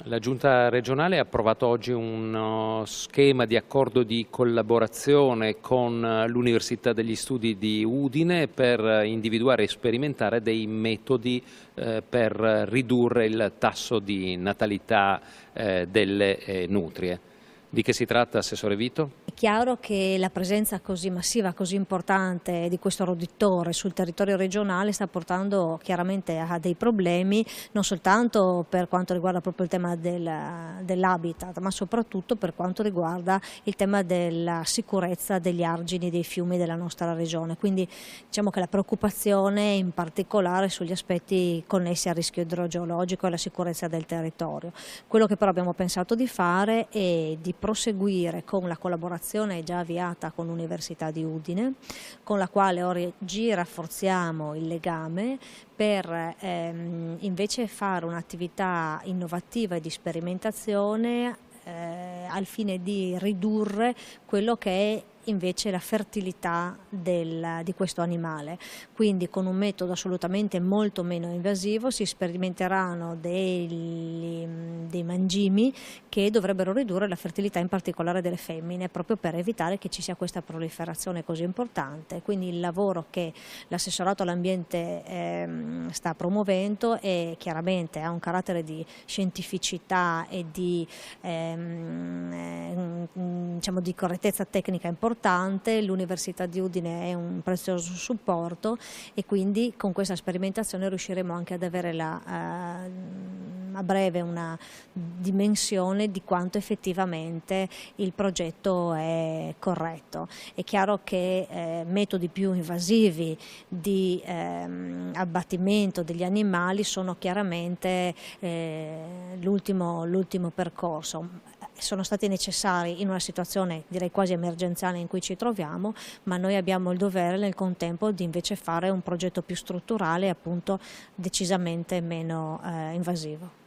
La Giunta regionale ha approvato oggi uno schema di accordo di collaborazione con l'Università degli Studi di Udine per individuare e sperimentare dei metodi per ridurre il tasso di natalità delle nutrie. Di che si tratta, Assessore Vito? È chiaro che la presenza così massiva, così importante di questo rodittore sul territorio regionale sta portando chiaramente a dei problemi, non soltanto per quanto riguarda proprio il tema dell'habitat, ma soprattutto per quanto riguarda il tema della sicurezza degli argini dei fiumi della nostra regione. Quindi diciamo che la preoccupazione è in particolare sugli aspetti connessi al rischio idrogeologico e alla sicurezza del territorio. Quello che però abbiamo pensato di fare è di proseguire con la collaborazione già avviata con l'Università di Udine, con la quale oggi rafforziamo il legame per invece fare un'attività innovativa e di sperimentazione al fine di ridurre quello che è invece la fertilità di questo animale. Quindi con un metodo assolutamente molto meno invasivo si sperimenteranno dei mangimi che dovrebbero ridurre la fertilità in particolare delle femmine, proprio per evitare che ci sia questa proliferazione così importante. Quindi il lavoro che l'assessorato all'ambiente sta promuovendo è chiaramente ha un carattere di scientificità e di diciamo di correttezza tecnica importante. L'Università di Udine è un prezioso supporto e quindi con questa sperimentazione riusciremo anche ad avere a breve una dimensione di quanto effettivamente il progetto è corretto. È chiaro che metodi più invasivi di abbattimento degli animali sono chiaramente l'ultimo percorso. Sono stati necessari in una situazione direi quasi emergenziale in cui ci troviamo, ma noi abbiamo il dovere nel contempo di invece fare un progetto più strutturale e appunto decisamente meno invasivo.